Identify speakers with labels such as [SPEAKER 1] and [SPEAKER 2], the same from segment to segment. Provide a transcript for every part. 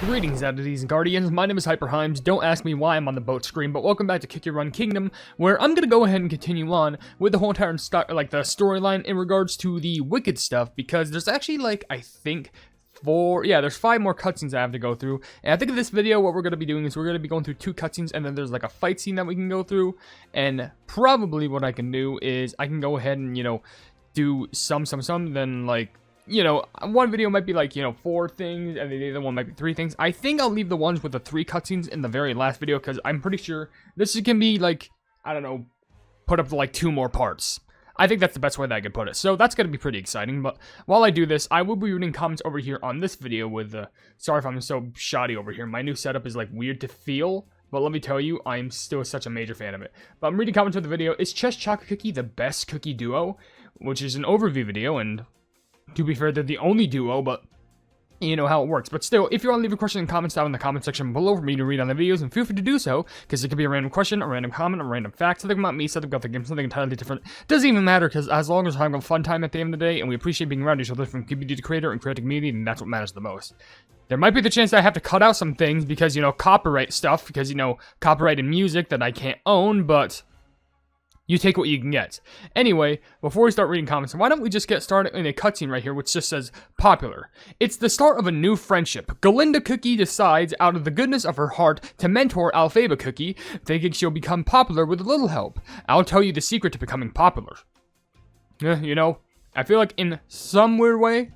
[SPEAKER 1] Greetings, Oddities and Guardians. My name is HyperHimes. Don't ask me why I'm on the boat screen, but welcome back to Kick Your Run Kingdom, where I'm gonna go ahead and continue on with the whole entire the storyline in regards to the Wicked stuff, because there's actually there's 5 more cutscenes I have to go through. And I think in this video, what we're going to be doing is we're going to be going through 2 cutscenes, and then there's like a fight scene that we can go through. And probably what I can do is I can go ahead and, do some, then one video might be 4 things, and the other one might be 3 things. I think I'll leave the ones with the 3 cutscenes in the very last video, because I'm pretty sure this can be put up to 2 more parts. I think that's the best way that I could put it. So that's going to be pretty exciting. But while I do this, I will be reading comments over here on this video with, sorry if I'm so shoddy over here. My new setup is weird to feel. But let me tell you, I'm still such a major fan of it. But I'm reading comments of the video. Is Chess Chocolate Cookie the best cookie duo? Which is an overview video. And to be fair, they're the only duo, but you know how it works. But still, if you want to leave a question and comments down in the comment section below for me to read on the videos, and feel free to do so, because it could be a random question, a random comment, a random fact, something about me, something about the game, something entirely different. Doesn't even matter, because as long as we're having a fun time at the end of the day, and we appreciate being around each other from community to creator and creating community, and that's what matters the most. There might be the chance that I have to cut out some things, because, copyright stuff, because, copyrighted music that I can't own, but you take what you can get. Anyway, before we start reading comments, why don't we just get started in a cutscene right here, which just says, popular. It's the start of a new friendship. Glinda Cookie decides, out of the goodness of her heart, to mentor Elphaba Cookie, thinking she'll become popular with a little help. I'll tell you the secret to becoming popular. I feel like in some weird way,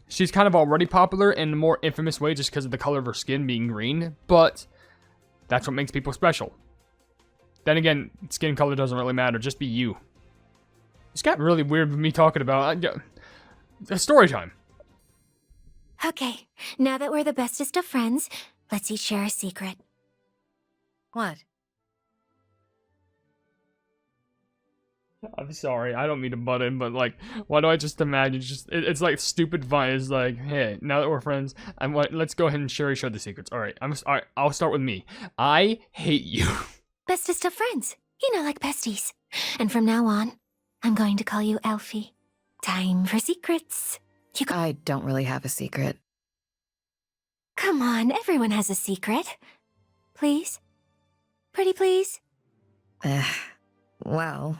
[SPEAKER 1] she's kind of already popular in a more infamous way just because of the color of her skin being green, but that's what makes people special. Then again, skin color doesn't really matter, just be you. It's got really weird with me talking about story time.
[SPEAKER 2] Okay, now that we're the bestest of friends, let's each share a secret. What?
[SPEAKER 1] I'm sorry, I don't mean to butt in, but why do I just imagine it's like stupid vines, hey, now that we're friends, let's go ahead and share each other secrets. Alright, I'll start with me. I hate you.
[SPEAKER 2] Bestest of friends. Like besties. And from now on, I'm going to call you Elfie. Time for secrets.
[SPEAKER 3] I don't really have a secret.
[SPEAKER 2] Come on, everyone has a secret. Please? Pretty please?
[SPEAKER 3] Well,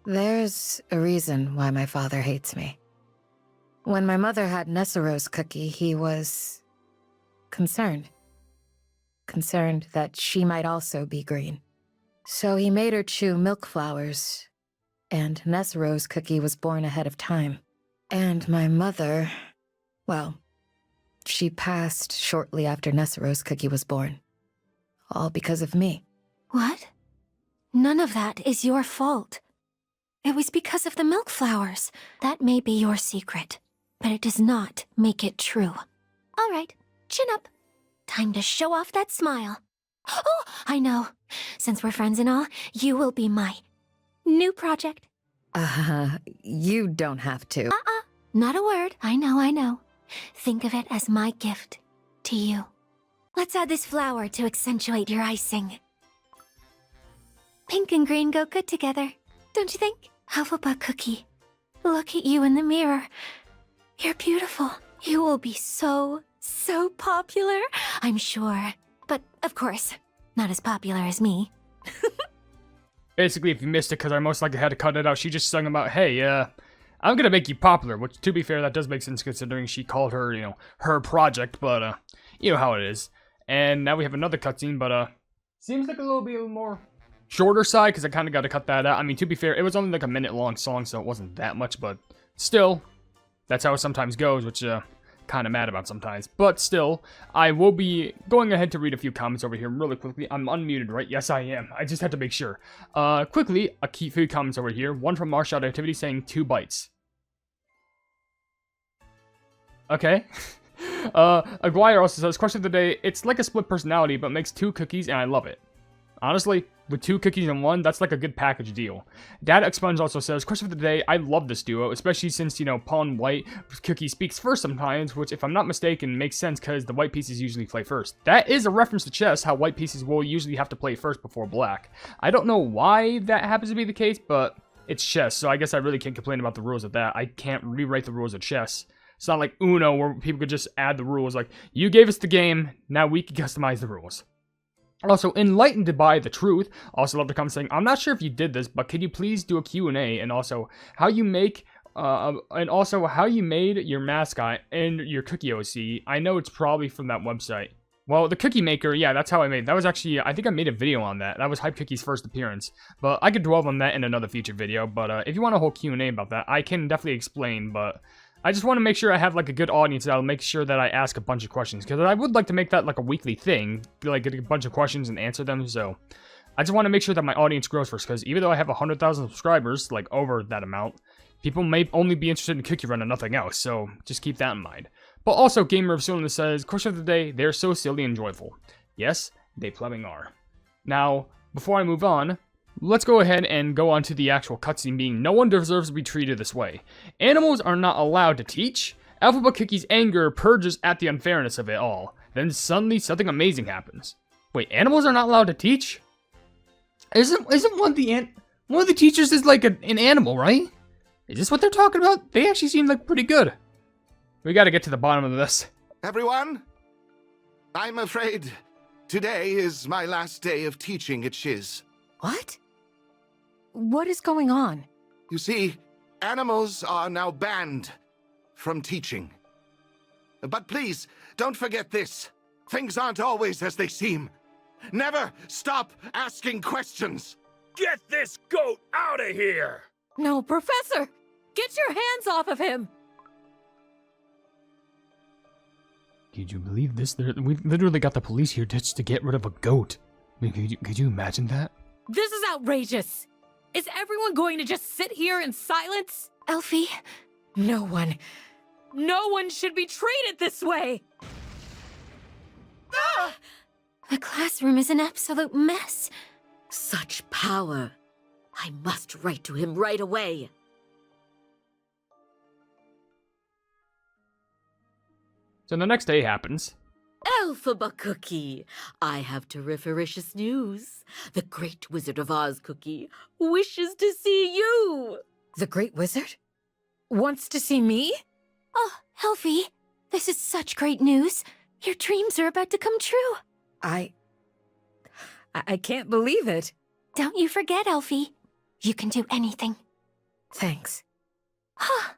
[SPEAKER 3] there's a reason why my father hates me. When my mother had Nessaro's cookie, he was concerned. Concerned that she might also be green. So he made her chew milk flowers, and Nessaro's cookie was born ahead of time. And my mother, well, she passed shortly after Nessaro's cookie was born. All because of me.
[SPEAKER 2] What? None of that is your fault. It was because of the milk flowers. That may be your secret, but it does not make it true. All right, chin up. Time to show off that smile. Oh, I know. Since we're friends and all, you will be my new project.
[SPEAKER 3] You don't have to.
[SPEAKER 2] Not a word. I know. Think of it as my gift to you. Let's add this flower to accentuate your icing. Pink and green go good together, don't you think? Elphaba Cookie, look at you in the mirror. You're beautiful. You will be so popular, I'm sure. But, of course, not as popular as me.
[SPEAKER 1] Basically, if you missed it, because I most likely had to cut it out, she just sung about, hey, I'm gonna make you popular, which, to be fair, that does make sense considering she called her, her project, but, you know how it is. And now we have another cutscene, but, seems like a little bit more shorter side, because I kind of got to cut that out. I mean, to be fair, it was only a minute-long song, so it wasn't that much, but still, that's how it sometimes goes, which, kind of mad about sometimes. But still, I will be going ahead to read a few comments over here really quickly. I'm unmuted, right? Yes, I am. I just had to make sure. Quickly, a few comments over here. One from Marshall Activity saying 2 bites. Okay. Aguirre also says, question of the day, it's like a split personality, but makes 2 cookies, and I love it. Honestly, with 2 cookies in one, that's like a good package deal. Dad Expunge also says, question of the day, I love this duo, especially since, Pawn White Cookie speaks first sometimes, which, if I'm not mistaken, makes sense because the white pieces usually play first. That is a reference to chess, how white pieces will usually have to play first before black. I don't know why that happens to be the case, but it's chess, so I guess I really can't complain about the rules of that. I can't rewrite the rules of chess. It's not like Uno where people could just add the rules. Like, you gave us the game, now we can customize the rules. Also, enlightened by the truth. Also love to come saying, I'm not sure if you did this, but could you please do a Q&A? And also, how you make, how you made your mascot and your cookie OC. I know it's probably from that website. Well, the cookie maker, yeah, that's how I made. That was actually, I think I made a video on that. That was Hype Cookie's first appearance. But I could dwell on that in another future video. But if you want a whole Q&A about that, I can definitely explain. But I just want to make sure I have like a good audience that'll make sure that I ask a bunch of questions. Because I would like to make that like a weekly thing. Like get a bunch of questions and answer them. So I just want to make sure that my audience grows first. Because even though I have 100,000 subscribers, like over that amount, people may only be interested in Cookie Run and nothing else. So just keep that in mind. But also, Gamer of Cylinder says, question of the day, they're so silly and joyful. Yes, they plumbing are. Now, before I move on, let's go ahead and go on to the actual cutscene being, no one deserves to be treated this way. Animals are not allowed to teach. Elphaba Cookie's anger purges at the unfairness of it all. Then suddenly something amazing happens. Wait, animals are not allowed to teach? Isn't one of the teachers is like an animal, right? Is this what they're talking about? They actually seem like pretty good. We gotta get to the bottom of this.
[SPEAKER 4] Everyone, I'm afraid today is my last day of teaching at Shiz.
[SPEAKER 3] What? What is going on?
[SPEAKER 4] You see, animals are now banned from teaching. But please, don't forget this. Things aren't always as they seem. Never stop asking questions.
[SPEAKER 5] Get this goat out of here!
[SPEAKER 6] No, Professor! Get your hands off of him!
[SPEAKER 1] Could you believe this? We literally got the police here just to get rid of a goat. I mean, could you imagine that?
[SPEAKER 6] This is outrageous! Is everyone going to just sit here in silence?
[SPEAKER 2] Elfie,
[SPEAKER 6] No one should be treated this way!
[SPEAKER 2] the classroom is an absolute mess.
[SPEAKER 7] Such power. I must write to him right away.
[SPEAKER 1] So the next day happens.
[SPEAKER 7] Elphaba Cookie, I have terrifericious news. The Great Wizard of Oz Cookie wishes to see you.
[SPEAKER 3] The Great Wizard? Wants to see me?
[SPEAKER 2] Oh, Elfie, this is such great news. Your dreams are about to come true.
[SPEAKER 3] I can't believe it.
[SPEAKER 2] Don't you forget, Elfie. You can do anything.
[SPEAKER 3] Thanks.
[SPEAKER 2] Ah,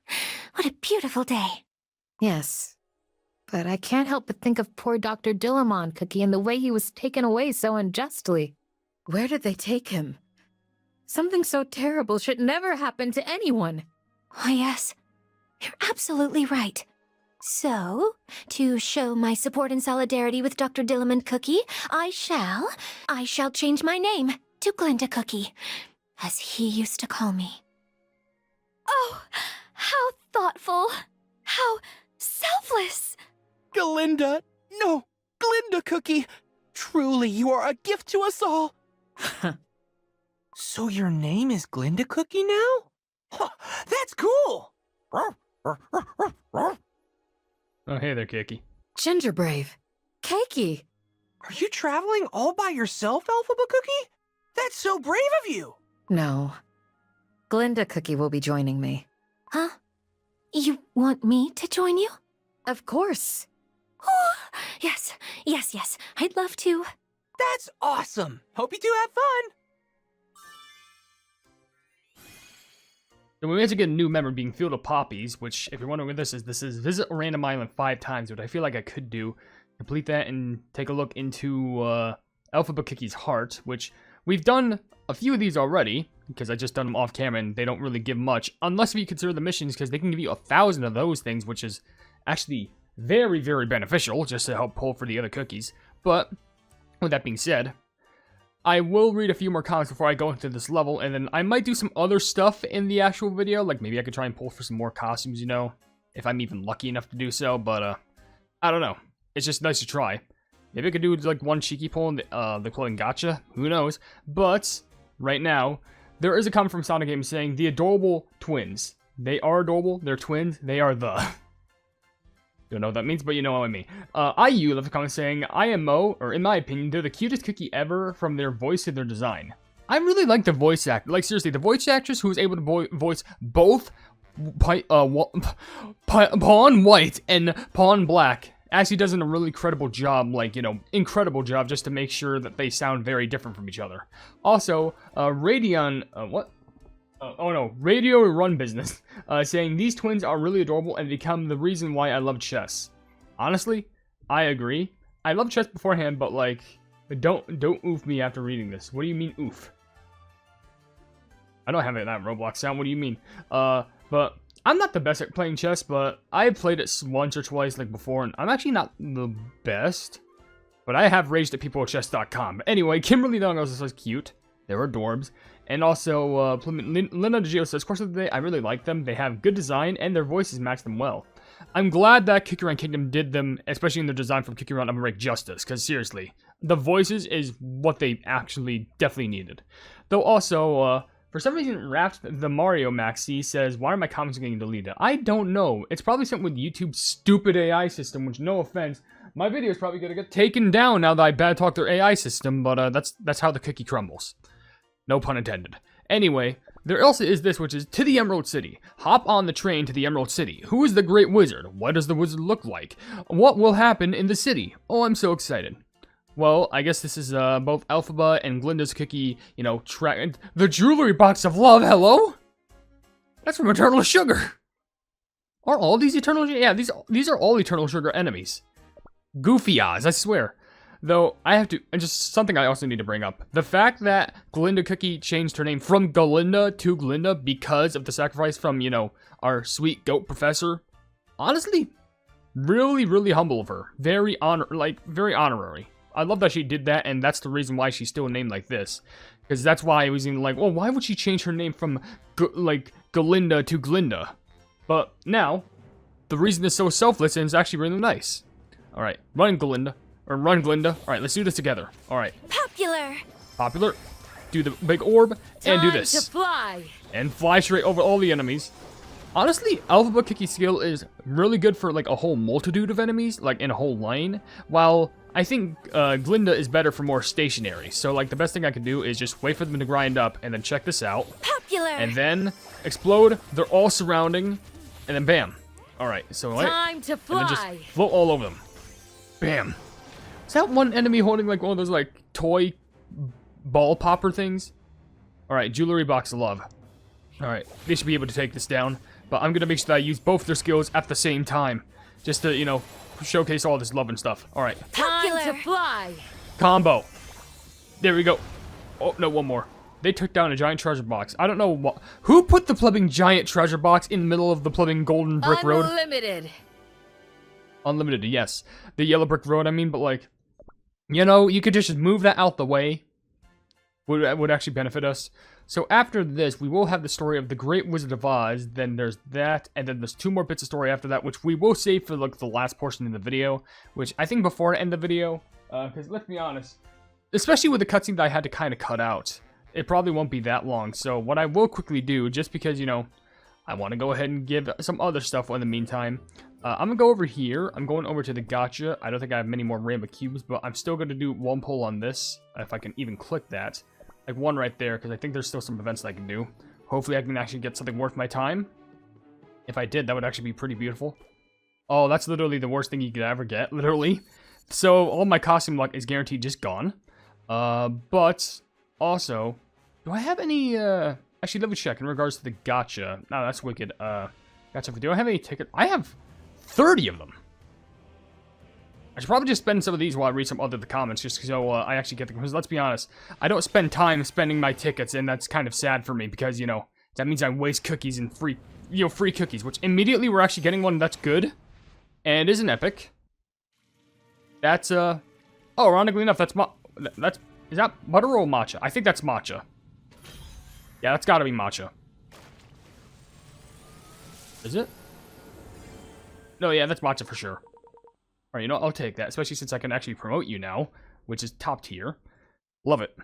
[SPEAKER 2] what a beautiful day.
[SPEAKER 3] Yes. But I can't help but think of poor Dr. Dillamon Cookie and the way he was taken away so unjustly. Where did they take him? Something so terrible should never happen to anyone.
[SPEAKER 2] Oh, yes. You're absolutely right. So, to show my support and solidarity with Dr. Dillamon Cookie, I shall change my name to Glinda Cookie, as he used to call me. Oh, how thoughtful. How selfless.
[SPEAKER 5] Glinda! No! Glinda Cookie! Truly, you are a gift to us all! So your name is Glinda Cookie now? Huh, that's cool!
[SPEAKER 1] Oh, hey there, Kiki.
[SPEAKER 3] Gingerbrave. Cakey.
[SPEAKER 5] Are you traveling all by yourself, Elphaba Cookie? That's so brave of you!
[SPEAKER 3] No. Glinda Cookie will be joining me.
[SPEAKER 2] Huh? You want me to join you?
[SPEAKER 3] Of course.
[SPEAKER 2] Oh, yes. I'd love to.
[SPEAKER 5] That's awesome! Hope you two have fun!
[SPEAKER 1] So we managed to get a new member being Field of Poppies, which, if you're wondering what this is visit a random island 5 times, which I feel like I could do. Complete that and take a look into Elphaba Cookie's heart, which we've done a few of these already, because I just done them off camera and they don't really give much, unless you consider the missions, because they can give you 1,000 of those things, which is actually very, very beneficial, just to help pull for the other cookies. But, with that being said, I will read a few more comments before I go into this level, and then I might do some other stuff in the actual video, like maybe I could try and pull for some more costumes, you know, if I'm even lucky enough to do so, but, I don't know. It's just nice to try. Maybe I could do, like, one cheeky pull in the clothing gacha, who knows, but, right now, there is a comment from Sonic Games saying, the adorable twins. They are adorable, they're twins, they are the... Don't know what that means, but you know what I mean. IU left a comment saying, IMO, or in my opinion, they're the cutest cookie ever from their voice to their design. I really like the voice actor. Like, seriously, the voice actress who was able to voice both pawn white and pawn black actually does a really credible job, like, you know, incredible job, just to make sure that they sound very different from each other. Also, Radeon, Radio Run Business, saying these twins are really adorable and become the reason why I love chess. Honestly, I agree. I loved chess beforehand, but like, don't oof me after reading this. What do you mean oof? I don't have that Roblox sound. What do you mean? But I'm not the best at playing chess, but I played it once or twice like before, and I'm actually not the best. But I have raged at people at chess.com. But anyway, Kimberly Dung also says cute. They're adorbs. And also, Linda Geo says, course of the day, I really like them. They have good design, and their voices match them well. I'm glad that Kikirun Kingdom did them, especially in their design from Kikirun OvenBreak justice, because seriously, the voices is what they actually definitely needed. Though also, for some reason, Wrapped the Mario Maxi says, why are my comments getting deleted? I don't know. It's probably something with YouTube's stupid AI system, which, no offense, my video is probably going to get taken down now that I bad talk their AI system, but that's how the cookie crumbles. No pun intended. Anyway, there also is this, which is to the Emerald City. Hop on the train to the Emerald City. Who is the Great Wizard? What does the wizard look like? What will happen in the city? Oh, I'm so excited. Well, I guess this is both Elphaba and Glinda's cookie, you know, the jewelry box of love, hello? That's from Eternal Sugar. Are all these Eternal Sugar? Yeah, these are all Eternal Sugar enemies. Goofy eyes, I swear. Though, I have to, and just something I also need to bring up. The fact that Glinda Cookie changed her name from Glinda to Glinda because of the sacrifice from, you know, our sweet goat professor. Honestly, really, really humble of her. Very honorary. I love that she did that, and that's the reason why she's still named like this. Because that's why I was even like, well, why would she change her name from, Glinda to Glinda? But now, the reason is so selfless, and it's actually really nice. Alright, run Glinda. Or run, Glinda. Alright, let's do this together. Alright. Popular. Do the big orb, and do this.
[SPEAKER 7] Time to fly.
[SPEAKER 1] And fly straight over all the enemies. Honestly, Elphaba Cookie skill is really good for, like, a whole multitude of enemies, like, in a whole line. While I think Glinda is better for more stationary. So, like, the best thing I can do is just wait for them to grind up, and then check this out. And then explode. They're all surrounding, and then bam. Alright, so, like,
[SPEAKER 7] time to fly.
[SPEAKER 1] And then just float all over them. Bam. Is that one enemy holding, like, one of those, like, toy ball popper things? Alright, jewelry box of love. Alright, they should be able to take this down. But I'm gonna make sure that I use both their skills at the same time. Just to, you know, showcase all this love and stuff. Alright.
[SPEAKER 7] Time to fly.
[SPEAKER 1] Combo. There we go. Oh, no, one more. They took down a giant treasure box. I don't know what. Who put the plumbing giant treasure box in the middle of the plumbing golden brick road?
[SPEAKER 7] Unlimited.
[SPEAKER 1] Unlimited, yes. The yellow brick road, I mean, but like, you know, you could just move that out the way. Would actually benefit us. So after this, we will have the story of the Great Wizard of Oz. Then there's that, and then there's 2 more bits of story after that, which we will save for like the last portion of the video. Which I think before I end the video, because let's be honest, especially with the cutscene that I had to kind of cut out, it probably won't be that long. So what I will quickly do, just because, you know, I want to go ahead and give some other stuff in the meantime. I'm going to go over here. I'm going over to the Gacha. I don't think I have many more rainbow cubes, but I'm still going to do 1 pull on this, if I can even click that. Like 1 right there, because I think there's still some events that I can do. Hopefully I can actually get something worth my time. If I did, that would actually be pretty beautiful. Oh, that's literally the worst thing you could ever get, literally. So, all my costume luck is guaranteed just gone. But, also, do I have any, actually, let me check in regards to the Gacha. No, that's wicked. Gacha, do I have any tickets? I have 30 of them. I should probably just spend some of these while I read some other the comments, just so I actually get them. Because let's be honest, I don't spend time spending my tickets, and that's kind of sad for me because, you know, that means I waste cookies and free cookies, which immediately we're actually getting one that's good and is an epic. That's oh, ironically enough, is that butter or matcha? I think that's matcha. Yeah, that's got to be matcha. Is it? No, yeah, that's matcha for sure. Alright, you know, I'll take that, especially since I can actually promote you now, which is top tier. Love it.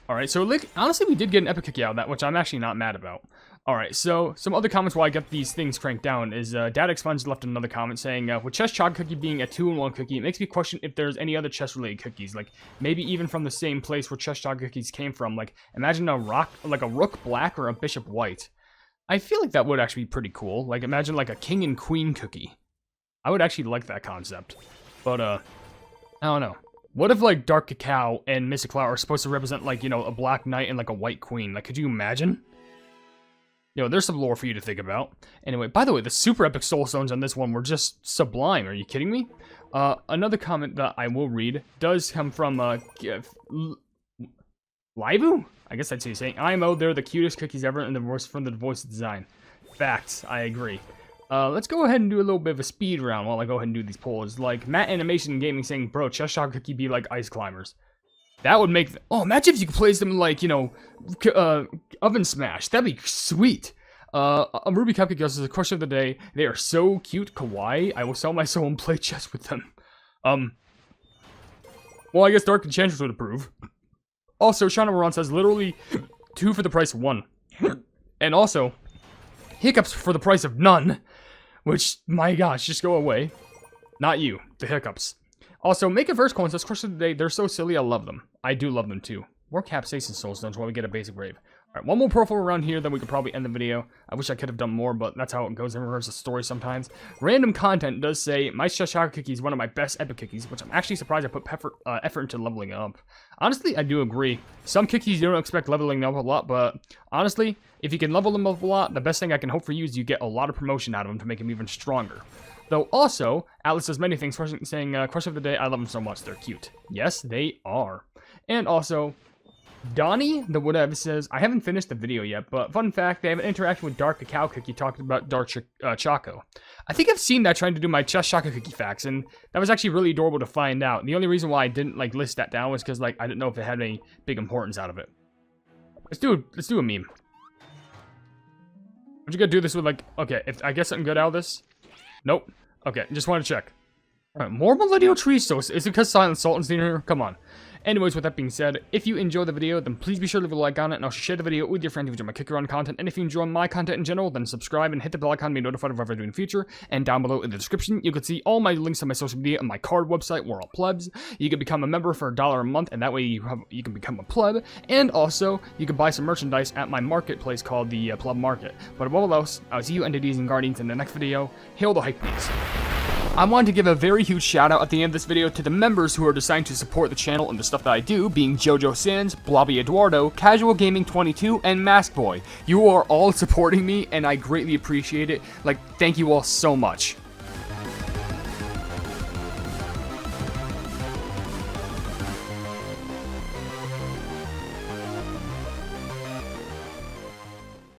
[SPEAKER 1] Alright, so like, honestly, we did get an epic cookie out of that, which I'm actually not mad about. Alright, so some other comments while I get these things cranked down is, Dad Expunge left another comment saying, with Chess Chocolate Cookie being a 2-in-1 cookie, it makes me question if there's any other chess-related cookies, like, maybe even from the same place where Chess Chocolate Cookies came from, like, imagine a rook black or a bishop white. I feel like that would actually be pretty cool. Like, imagine like a king and queen cookie. I would actually like that concept. But, I don't know. What if, like, dark cacao and mystic flower are supposed to represent, like, you know, a black knight and, like, a white queen? Like, could you imagine? You know, there's some lore for you to think about. Anyway, by the way, the super epic soul stones on this one were just sublime. Are you kidding me? Another comment that I will read does come from, Livu? I guess that's what he's saying. IMO, they're the cutest cookies ever and the worst from the voice design. Facts, I agree. Let's go ahead and do a little bit of a speed round while I go ahead and do these polls. Like, Matt Animation Gaming saying, bro, Cheshire Cookie be like ice climbers. That would make... Oh, imagine if you could place them like, you know, oven smash. That'd be sweet. A Ruby Cupcake is the question of the day. They are so cute, kawaii. I will sell my soul and play chess with them. Well, I guess Dark Enchantress would approve. Also, Shauna Moran says literally 2 for the price of 1. And also, hiccups for the price of none. Which, my gosh, just go away. Not you, the hiccups. Also, Make a Verse Coin says, question of the day, they're so silly, I love them. I do love them too. More capsaicin soul stones while we get a basic rave. Alright, one more profile around here, then we could probably end the video. I wish I could have done more, but that's how it goes in regards to story sometimes. Random content does say, my Cheshire Cookie is one of my best epic cookies, which I'm actually surprised I put effort into leveling up. Honestly, I do agree. Some cookies you don't expect leveling up a lot, but honestly, if you can level them up a lot, the best thing I can hope for you is you get a lot of promotion out of them to make them even stronger. Though also, Alice does many things, saying, question of the day, I love them so much, they're cute. Yes, they are. And also, Donnie, the whatever, says, I haven't finished the video yet, but fun fact, they have an interaction with Dark Cacao Cookie talking about Dark Choco. I think I've seen that trying to do my Cheshire Cookie facts, and that was actually really adorable to find out. The only reason why I didn't, like, list that down was because, like, I didn't know if it had any big importance out of it. Let's do a meme. I'm just gonna do this with, like, okay, if I get something good out of this. Nope. Okay, just want to check. Alright, more millennial tree stones. Is it because Silent Sultan's in here? Come on. Anyways, with that being said, if you enjoy the video, then please be sure to leave a like on it, and also share the video with your friends if you enjoy my kick-around content. And if you enjoy my content in general, then subscribe and hit the bell icon to be notified of whatever I do in the future. And down below in the description, you can see all my links to my social media and my card website, We're All Plebs. You can become a member for $1 a month, and that way you can become a pleb. And also, you can buy some merchandise at my marketplace called the Pleb Market. But above all else, I'll see you entities and guardians in the next video. Hail the Hypenese. I wanted to give a very huge shout out at the end of this video to the members who are deciding to support the channel and the stuff that I do, being Jojo Sins, Blobby Eduardo, Casual Gaming 22, and Mask Boy. You are all supporting me, and I greatly appreciate it. Like, thank you all so much.